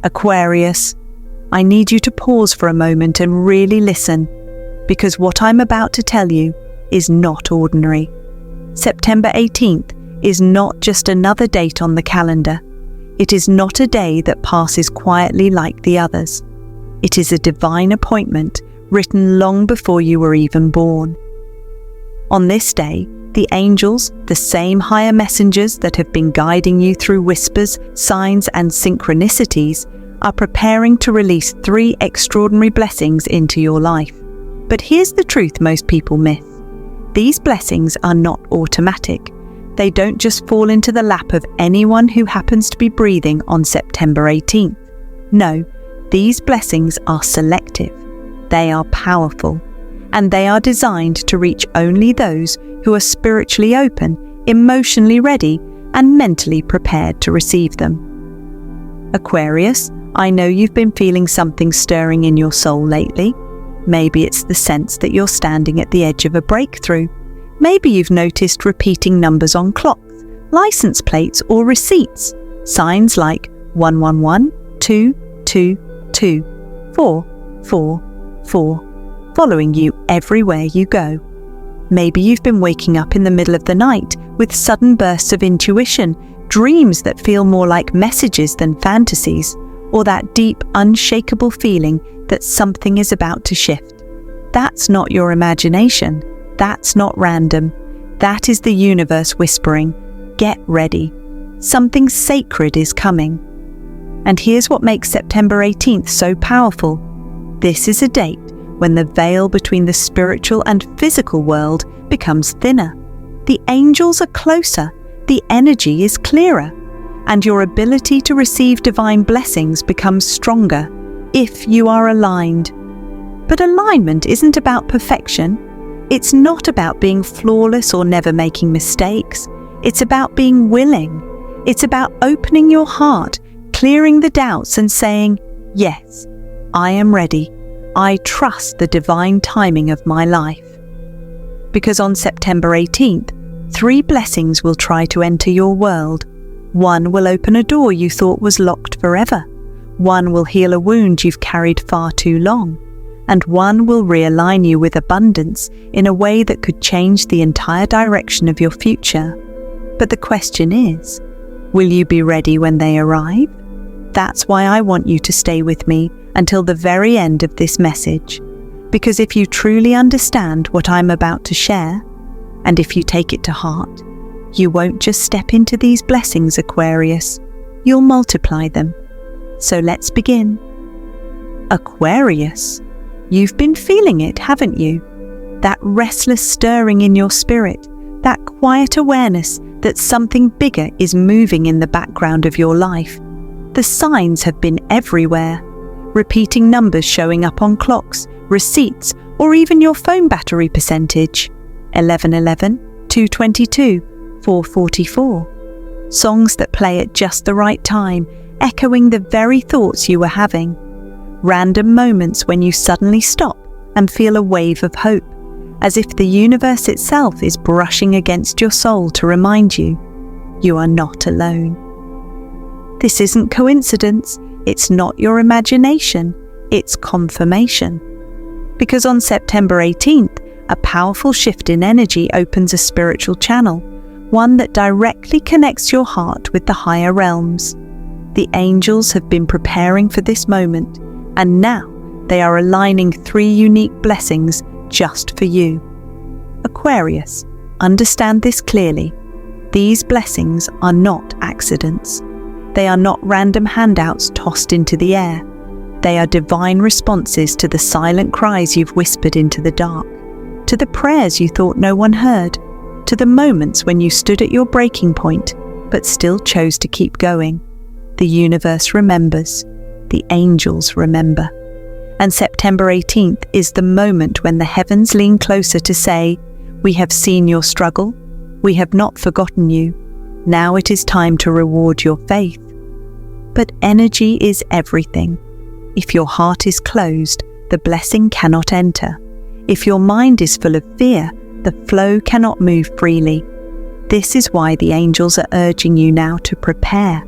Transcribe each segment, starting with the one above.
Aquarius, I need you to pause for a moment and really listen, because what I'm about to tell you is not ordinary. September 18th is not just another date on the calendar. It is not a day that passes quietly like the others. It is a divine appointment written long before you were even born. On this day, the angels, the same higher messengers that have been guiding you through whispers, signs, and synchronicities, are preparing to release 3 extraordinary blessings into your life. But here's the truth most people miss. These blessings are not automatic. They don't just fall into the lap of anyone who happens to be breathing on September 18th. No, these blessings are selective. They are powerful, and they are designed to reach only those who are spiritually open, emotionally ready, and mentally prepared to receive them. Aquarius, I know you've been feeling something stirring in your soul lately. Maybe it's the sense that you're standing at the edge of a breakthrough. Maybe you've noticed repeating numbers on clocks, license plates, or receipts. Signs like 111, 222, 444, following you everywhere you go. Maybe you've been waking up in the middle of the night with sudden bursts of intuition, dreams that feel more like messages than fantasies, or that deep, unshakable feeling that something is about to shift. That's not your imagination. That's not random. That is the universe whispering, "Get ready. Something sacred is coming." And here's what makes September 18th so powerful. This is a date when the veil between the spiritual and physical world becomes thinner. The angels are closer, the energy is clearer, and your ability to receive divine blessings becomes stronger if you are aligned. But alignment isn't about perfection. It's not about being flawless or never making mistakes. It's about being willing. It's about opening your heart, clearing the doubts, and saying, "Yes, I am ready. I trust the divine timing of my life." Because on September 18th, 3 blessings will try to enter your world. 1 will open a door you thought was locked forever. 1 will heal a wound you've carried far too long. And 1 will realign you with abundance in a way that could change the entire direction of your future. But the question is, will you be ready when they arrive? That's why I want you to stay with me until the very end of this message. Because if you truly understand what I'm about to share, and if you take it to heart, you won't just step into these blessings, Aquarius. You'll multiply them. So let's begin. Aquarius, you've been feeling it, haven't you? That restless stirring in your spirit, that quiet awareness that something bigger is moving in the background of your life. The signs have been everywhere. Repeating numbers showing up on clocks, receipts, or even your phone battery percentage. 1111, 222, 444. Songs that play at just the right time, echoing the very thoughts you were having. Random moments when you suddenly stop and feel a wave of hope, as if the universe itself is brushing against your soul to remind you, you are not alone. This isn't coincidence, it's not your imagination, it's confirmation. Because on September 18th, a powerful shift in energy opens a spiritual channel, one that directly connects your heart with the higher realms. The angels have been preparing for this moment, and now they are aligning 3 unique blessings just for you. Aquarius, understand this clearly. These blessings are not accidents. They are not random handouts tossed into the air. They are divine responses to the silent cries you've whispered into the dark, to the prayers you thought no one heard, to the moments when you stood at your breaking point but still chose to keep going. The universe remembers. The angels remember. And September 18th is the moment when the heavens lean closer to say, "We have seen your struggle. We have not forgotten you. Now it is time to reward your faith." But energy is everything. If your heart is closed, the blessing cannot enter. If your mind is full of fear, the flow cannot move freely. This is why the angels are urging you now to prepare,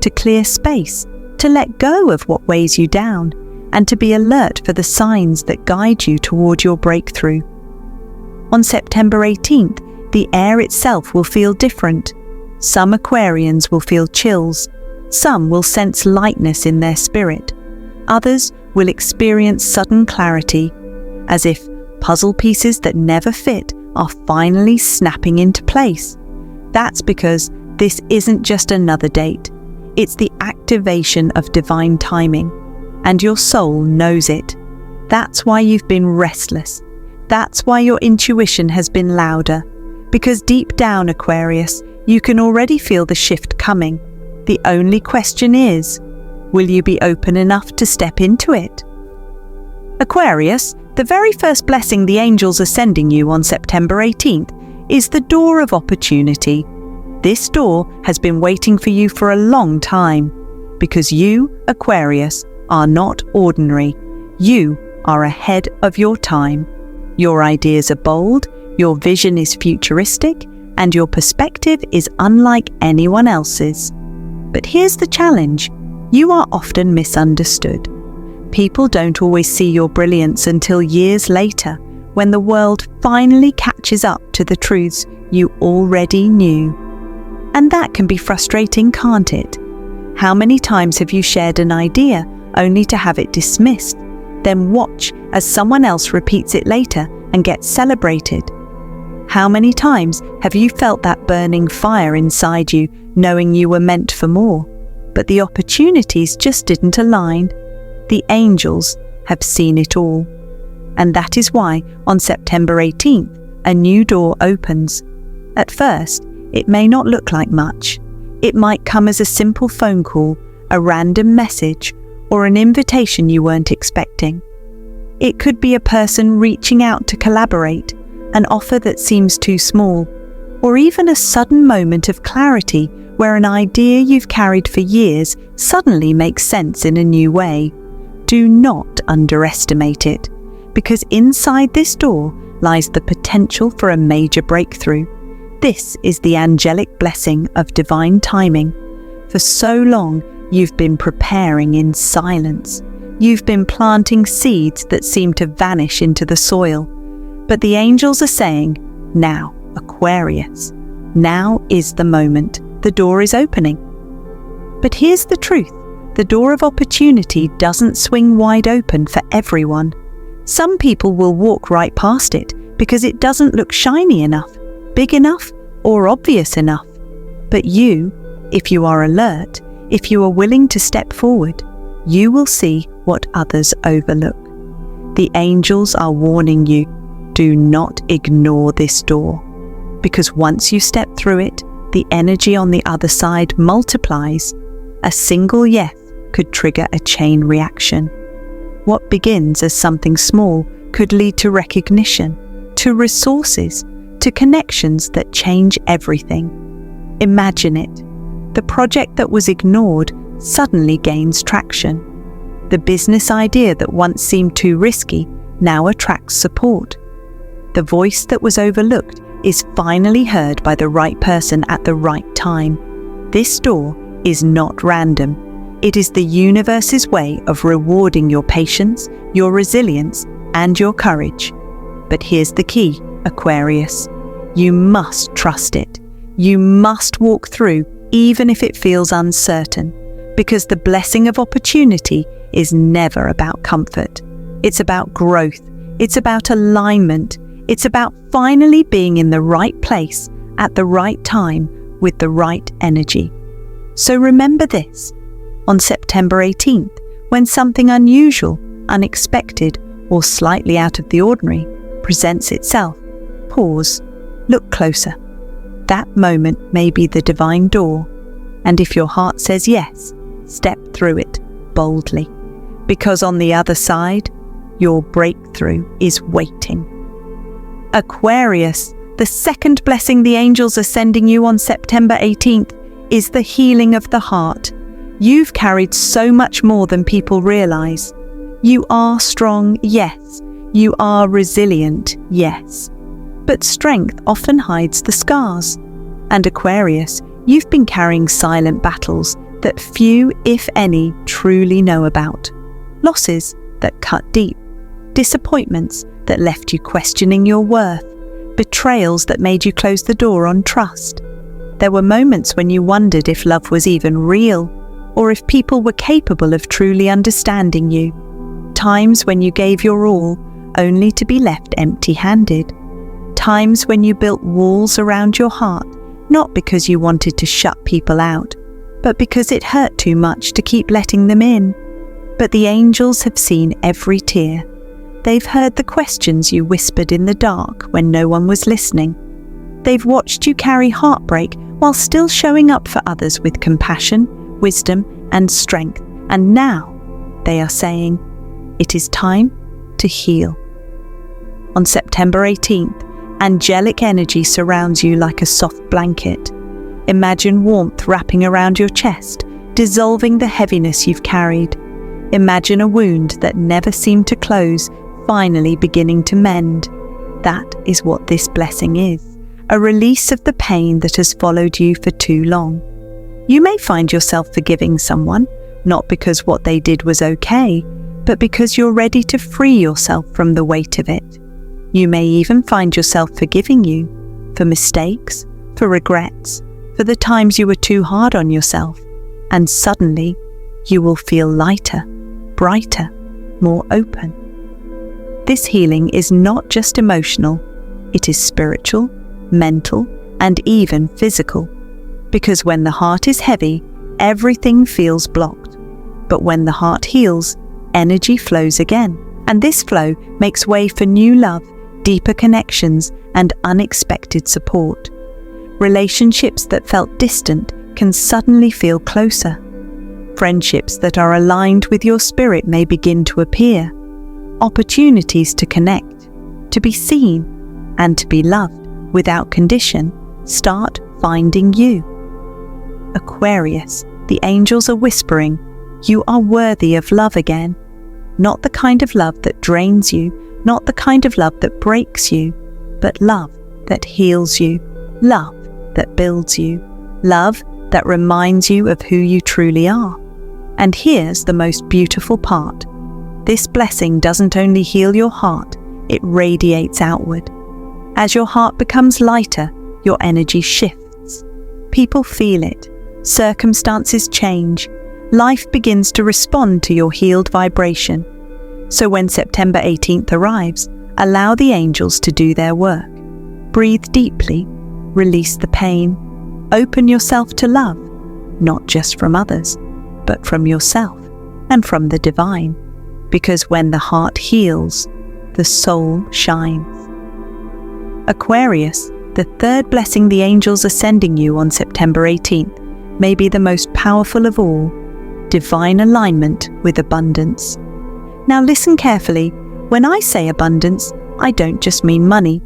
to clear space, to let go of what weighs you down, and to be alert for the signs that guide you toward your breakthrough. On September 18th, the air itself will feel different. Some Aquarians will feel chills. Some will sense lightness in their spirit. Others will experience sudden clarity, as if puzzle pieces that never fit are finally snapping into place. That's because this isn't just another date. It's the activation of divine timing, and your soul knows it. That's why you've been restless. That's why your intuition has been louder. Because deep down, Aquarius, you can already feel the shift coming. The only question is, will you be open enough to step into it? Aquarius, the very first blessing the angels are sending you on September 18th is the door of opportunity. This door has been waiting for you for a long time, because you, Aquarius, are not ordinary. You are ahead of your time. Your ideas are bold, your vision is futuristic, and your perspective is unlike anyone else's. But here's the challenge: you are often misunderstood. People don't always see your brilliance until years later, when the world finally catches up to the truths you already knew. And that can be frustrating, can't it? How many times have you shared an idea only to have it dismissed, then watch as someone else repeats it later and gets celebrated? How many times have you felt that burning fire inside you, knowing you were meant for more, but the opportunities just didn't align? The angels have seen it all. And that is why on September 18th, a new door opens. At first, it may not look like much. It might come as a simple phone call, a random message, or an invitation you weren't expecting. It could be a person reaching out to collaborate, an offer that seems too small, or even a sudden moment of clarity where an idea you've carried for years suddenly makes sense in a new way. Do not underestimate it, because inside this door lies the potential for a major breakthrough. This is the angelic blessing of divine timing. For so long, you've been preparing in silence. You've been planting seeds that seem to vanish into the soil. But the angels are saying, now, Aquarius, now is the moment. The door is opening. But here's the truth. The door of opportunity doesn't swing wide open for everyone. Some people will walk right past it because it doesn't look shiny enough, big enough, or obvious enough. But you, if you are alert, if you are willing to step forward, you will see what others overlook. The angels are warning you, do not ignore this door, because once you step through it, the energy on the other side multiplies. A single yes could trigger a chain reaction. What begins as something small could lead to recognition, to resources, to connections that change everything. Imagine it. The project that was ignored suddenly gains traction. The business idea that once seemed too risky now attracts support. The voice that was overlooked is finally heard by the right person at the right time. This door is not random. It is the universe's way of rewarding your patience, your resilience, and your courage. But here's the key, Aquarius. You must trust it. You must walk through even if it feels uncertain, because the blessing of opportunity is never about comfort. It's about growth. It's about alignment. It's about finally being in the right place at the right time with the right energy. So remember this. On September 18th, when something unusual, unexpected, or slightly out of the ordinary presents itself, pause, look closer. That moment may be the divine door, and if your heart says yes, step through it boldly, because on the other side, your breakthrough is waiting. Aquarius, the second blessing the angels are sending you on September 18th is the healing of the heart. You've carried so much more than people realize. You are strong, yes. You are resilient, yes. But strength often hides the scars. And Aquarius, you've been carrying silent battles that few, if any, truly know about. Losses that cut deep. Disappointments that left you questioning your worth. Betrayals that made you close the door on trust. There were moments when you wondered if love was even real, or if people were capable of truly understanding you. Times when you gave your all, only to be left empty-handed. Times when you built walls around your heart, not because you wanted to shut people out, but because it hurt too much to keep letting them in. But the angels have seen every tear. They've heard the questions you whispered in the dark when no one was listening. They've watched you carry heartbreak while still showing up for others with compassion, wisdom, and strength. And now they are saying, it is time to heal. On September 18th, angelic energy surrounds you like a soft blanket. Imagine warmth wrapping around your chest, dissolving the heaviness you've carried. Imagine a wound that never seemed to close, finally beginning to mend. That is what this blessing is, a release of the pain that has followed you for too long. You may find yourself forgiving someone, not because what they did was okay, but because you're ready to free yourself from the weight of it. You may even find yourself forgiving you for mistakes, for regrets, for the times you were too hard on yourself, and suddenly you will feel lighter, brighter, more open. This healing is not just emotional, it is spiritual, mental, and even physical. Because when the heart is heavy, everything feels blocked. But when the heart heals, energy flows again. And this flow makes way for new love, deeper connections, and unexpected support. Relationships that felt distant can suddenly feel closer. Friendships that are aligned with your spirit may begin to appear. Opportunities to connect, to be seen, and to be loved without condition start finding you. Aquarius, the angels are whispering, you are worthy of love again. Not the kind of love that drains you, not the kind of love that breaks you, but love that heals you, love that builds you, love that reminds you of who you truly are. And here's the most beautiful part. This blessing doesn't only heal your heart, it radiates outward. As your heart becomes lighter, your energy shifts. People feel it. Circumstances change. Life begins to respond to your healed vibration. So when September 18th arrives, allow the angels to do their work. Breathe deeply, release the pain, open yourself to love, not just from others, but from yourself and from the divine. Because when the heart heals, the soul shines. Aquarius, the third blessing the angels are sending you on September 18th, may be the most powerful of all, divine alignment with abundance. Now listen carefully. When I say abundance, I don't just mean money.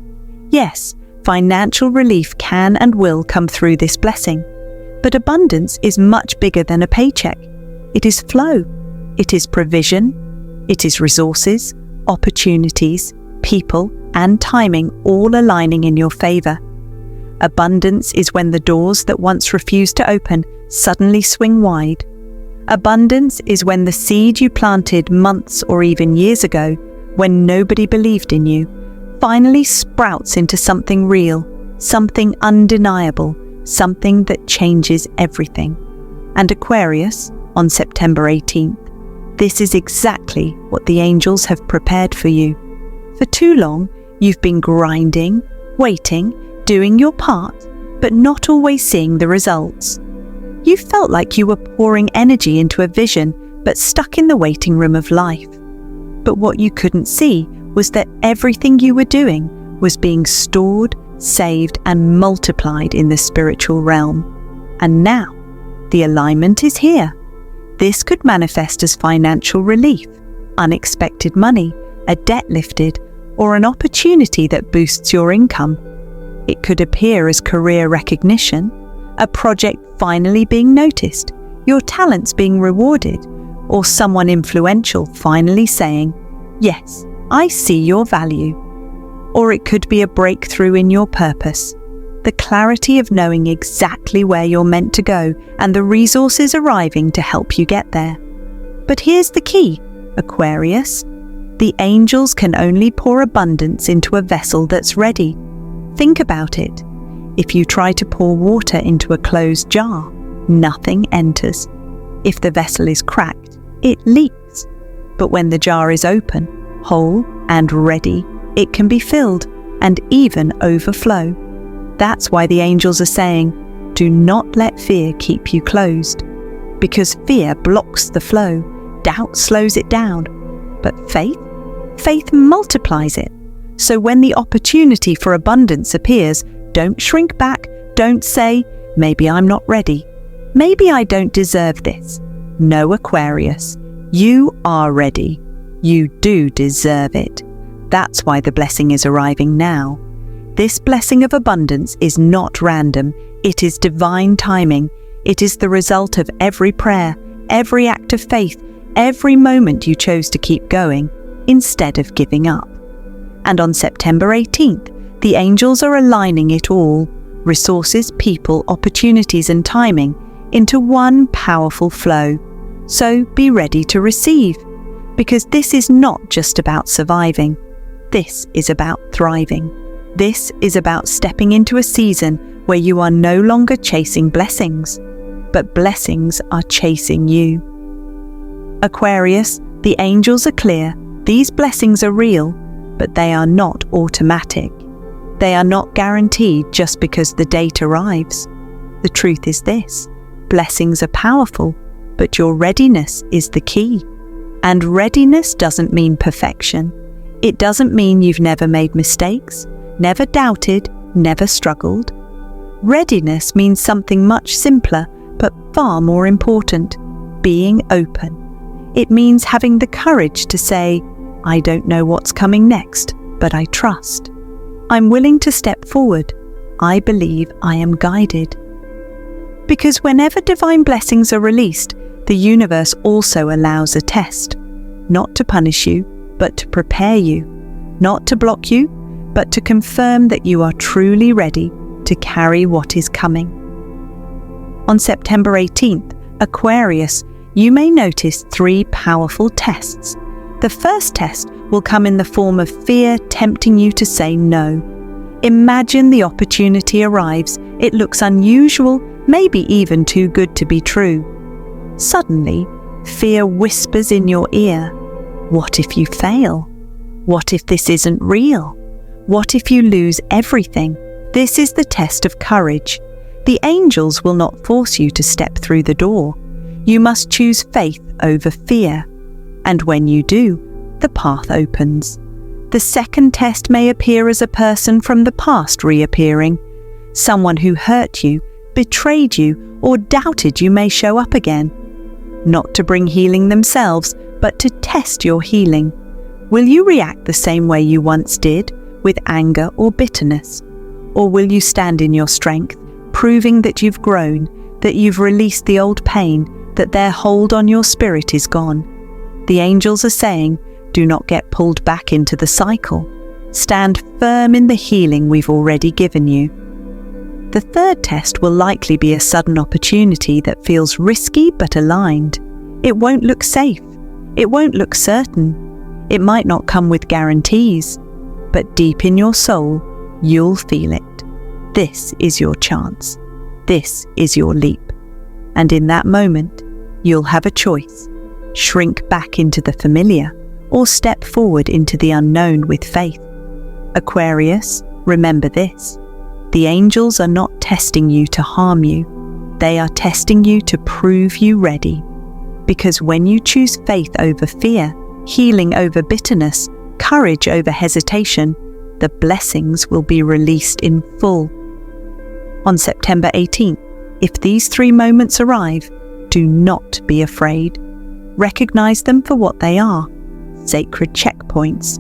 Yes, financial relief can and will come through this blessing. But abundance is much bigger than a paycheck. It is flow. It is provision. It is resources, opportunities, people, and timing all aligning in your favor. Abundance is when the doors that once refused to open suddenly swing wide. Abundance is when the seed you planted months or even years ago, when nobody believed in you, finally sprouts into something real, something undeniable, something that changes everything. And Aquarius, on September 18th, this is exactly what the angels have prepared for you. For too long, you've been grinding, waiting, doing your part, but not always seeing the results. You felt like you were pouring energy into a vision, but stuck in the waiting room of life. But what you couldn't see was that everything you were doing was being stored, saved, and multiplied in the spiritual realm. And now, the alignment is here. This could manifest as financial relief, unexpected money, a debt lifted, or an opportunity that boosts your income. It could appear as career recognition, a project finally being noticed, your talents being rewarded, or someone influential finally saying, "Yes, I see your value." Or it could be a breakthrough in your purpose, the clarity of knowing exactly where you're meant to go and the resources arriving to help you get there. But here's the key, Aquarius. The angels can only pour abundance into a vessel that's ready. Think about it. If you try to pour water into a closed jar, nothing enters. If the vessel is cracked, it leaks. But when the jar is open, whole and ready, it can be filled and even overflow. That's why the angels are saying, do not let fear keep you closed. Because fear blocks the flow, doubt slows it down. But faith multiplies it. So when the opportunity for abundance appears, don't shrink back, don't say, maybe I'm not ready. Maybe I don't deserve this. No, Aquarius, you are ready. You do deserve it. That's why the blessing is arriving now. This blessing of abundance is not random. It is divine timing. It is the result of every prayer, every act of faith, every moment you chose to keep going instead of giving up. And on September 18th, the angels are aligning it all, resources, people, opportunities and timing, into one powerful flow. So be ready to receive, because this is not just about surviving. This is about thriving. This is about stepping into a season where you are no longer chasing blessings, but blessings are chasing you. Aquarius, the angels are clear. These blessings are real, but they are not automatic. They are not guaranteed just because the date arrives. The truth is this: blessings are powerful, but your readiness is the key. And readiness doesn't mean perfection. It doesn't mean you've never made mistakes, never doubted, never struggled. Readiness means something much simpler, but far more important: being open. It means having the courage to say, I don't know what's coming next, but I trust. I'm willing to step forward. I believe I am guided. Because whenever divine blessings are released, the universe also allows a test, not to punish you, but to prepare you, not to block you, but to confirm that you are truly ready to carry what is coming. On September 18th, Aquarius, you may notice 3 powerful tests. The first test will come in the form of fear tempting you to say no. Imagine the opportunity arrives. It looks unusual, maybe even too good to be true. Suddenly, fear whispers in your ear, what if you fail? What if this isn't real? What if you lose everything? This is the test of courage. The angels will not force you to step through the door. You must choose faith over fear. And when you do, the path opens. The second test may appear as a person from the past reappearing. Someone who hurt you, betrayed you, or doubted you may show up again. Not to bring healing themselves, but to test your healing. Will you react the same way you once did, with anger or bitterness? Or will you stand in your strength, proving that you've grown, that you've released the old pain, that their hold on your spirit is gone? The angels are saying, do not get pulled back into the cycle. Stand firm in the healing we've already given you. The third test will likely be a sudden opportunity that feels risky but aligned. It won't look safe. It won't look certain. It might not come with guarantees, but deep in your soul, you'll feel it. This is your chance. This is your leap. And in that moment, you'll have a choice. Shrink back into the familiar or step forward into the unknown with faith. Aquarius, remember this. The angels are not testing you to harm you. They are testing you to prove you ready. Because when you choose faith over fear, healing over bitterness, courage over hesitation, the blessings will be released in full. On September 18th, if these 3 moments arrive, do not be afraid. Recognize them for what they are: sacred checkpoints.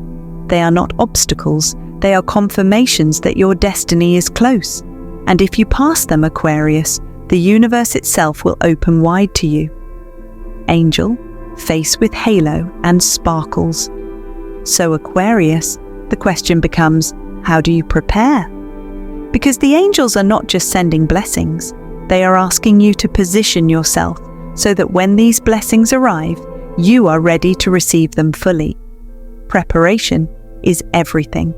They are not obstacles. They are confirmations that your destiny is close. And if you pass them, Aquarius, the universe itself will open wide to you. Angel, face with halo and sparkles. So Aquarius, the question becomes, how do you prepare? Because the angels are not just sending blessings, they are asking you to position yourself so that when these blessings arrive, you are ready to receive them fully. Preparation is everything.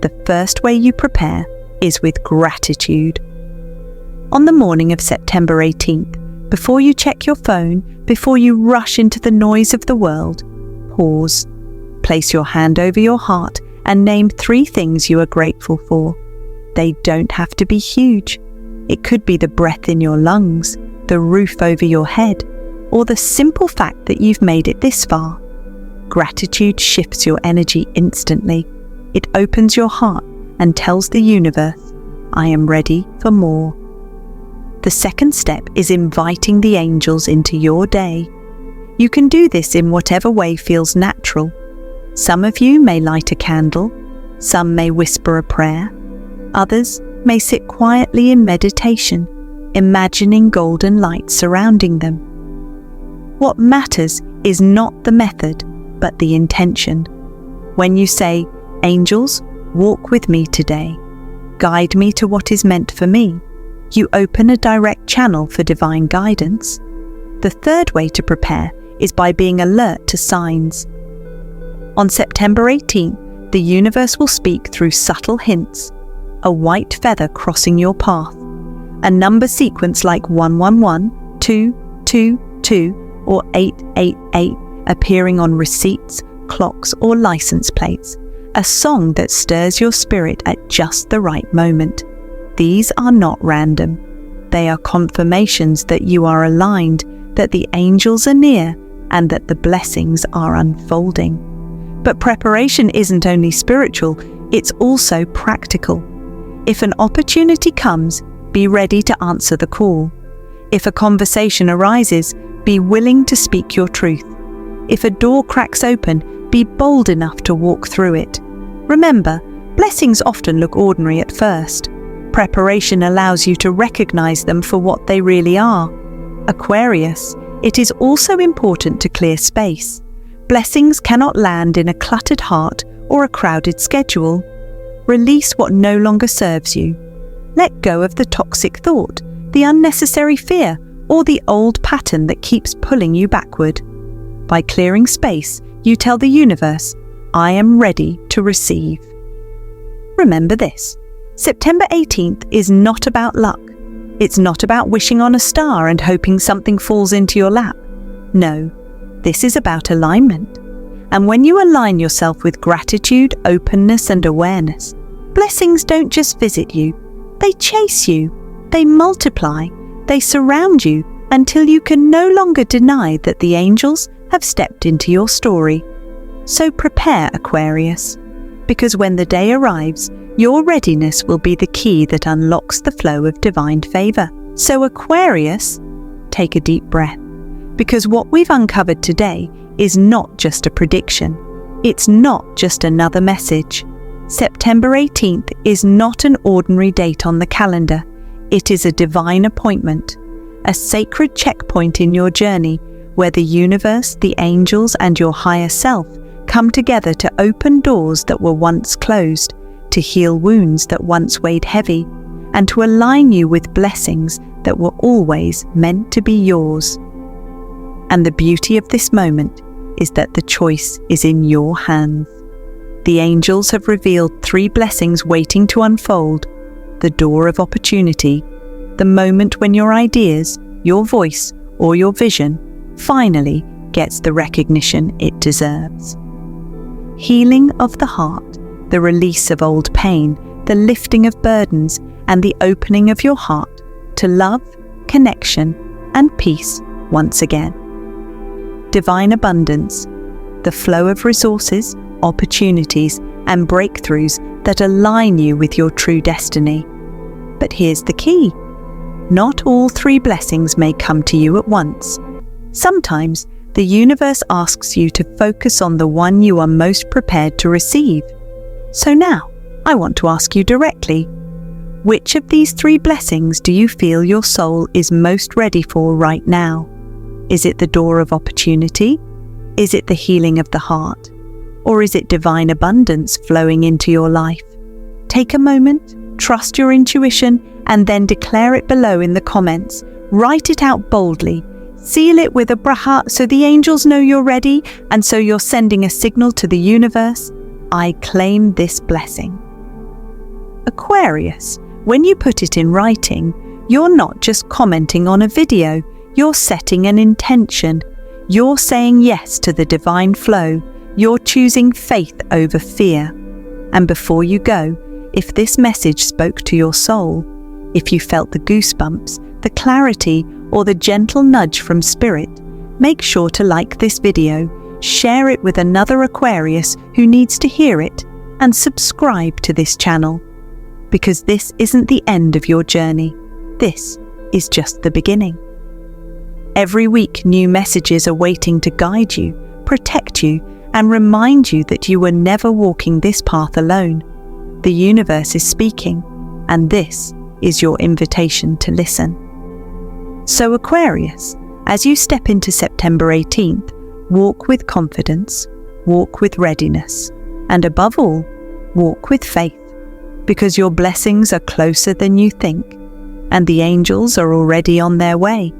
The first way you prepare is with gratitude. On the morning of September 18th, before you check your phone, before you rush into the noise of the world, pause. Place your hand over your heart and name 3 things you are grateful for. They don't have to be huge. It could be the breath in your lungs, the roof over your head, or the simple fact that you've made it this far. Gratitude shifts your energy instantly. It opens your heart and tells the universe, I am ready for more. The second step is inviting the angels into your day. You can do this in whatever way feels natural. Some of you may light a candle, some may whisper a prayer, others may sit quietly in meditation, imagining golden light surrounding them. What matters is not the method, but the intention. When you say, Angels, walk with me today, guide me to what is meant for me, you open a direct channel for divine guidance. The third way to prepare is by being alert to signs. On September 18th, the universe will speak through subtle hints, a white feather crossing your path, a number sequence like 111, 222, or 888 appearing on receipts, clocks, or license plates, a song that stirs your spirit at just the right moment. These are not random. They are confirmations that you are aligned, that the angels are near, and that the blessings are unfolding. But preparation isn't only spiritual, it's also practical. If an opportunity comes, be ready to answer the call. If a conversation arises, be willing to speak your truth. If a door cracks open, be bold enough to walk through it. Remember, blessings often look ordinary at first. Preparation allows you to recognize them for what they really are. Aquarius, it is also important to clear space. Blessings cannot land in a cluttered heart or a crowded schedule. Release what no longer serves you. Let go of the toxic thought, the unnecessary fear, or the old pattern that keeps pulling you backward. By clearing space, you tell the universe, I am ready to receive. Remember this, September 18th is not about luck. It's not about wishing on a star and hoping something falls into your lap. No, this is about alignment. And when you align yourself with gratitude, openness, and awareness, blessings don't just visit you. They chase you, they multiply, they surround you until you can no longer deny that the angels have stepped into your story. So prepare, Aquarius, because when the day arrives, your readiness will be the key that unlocks the flow of divine favor. So Aquarius, take a deep breath, because what we've uncovered today is not just a prediction. It's not just another message. September 18th is not an ordinary date on the calendar. It is a divine appointment, a sacred checkpoint in your journey where the universe, the angels, and your higher self come together to open doors that were once closed, to heal wounds that once weighed heavy, and to align you with blessings that were always meant to be yours. And the beauty of this moment is that the choice is in your hands. The angels have revealed 3 blessings waiting to unfold: the door of opportunity, the moment when your ideas, your voice, or your vision finally gets the recognition it deserves. Healing of the heart, the release of old pain, the lifting of burdens, and the opening of your heart to love, connection, and peace once again. Divine abundance, the flow of resources, opportunities, and breakthroughs that align you with your true destiny. But here's the key. Not all 3 blessings may come to you at once. Sometimes the universe asks you to focus on the one you are most prepared to receive. So now, I want to ask you directly, which of these 3 blessings do you feel your soul is most ready for right now? Is it the door of opportunity? Is it the healing of the heart? Or is it divine abundance flowing into your life? Take a moment, Trust your intuition and then declare it below in the comments. Write it out boldly. Seal it with a braha so the angels know you're ready, and so you're sending a signal to the universe. I claim this blessing. Aquarius, when you put it in writing, you're not just commenting on a video, you're setting an intention. You're saying yes to the divine flow. You're choosing faith over fear. And before you go, if this message spoke to your soul, if you felt the goosebumps, the clarity, or the gentle nudge from spirit, make sure to like this video, share it with another Aquarius who needs to hear it, and subscribe to this channel. Because this isn't the end of your journey. This is just the beginning. Every week, new messages are waiting to guide you, protect you, and remind you that you were never walking this path alone. The universe is speaking, and this is your invitation to listen. So Aquarius, as you step into September 18th, walk with confidence, walk with readiness, and above all, walk with faith, because your blessings are closer than you think, and the angels are already on their way.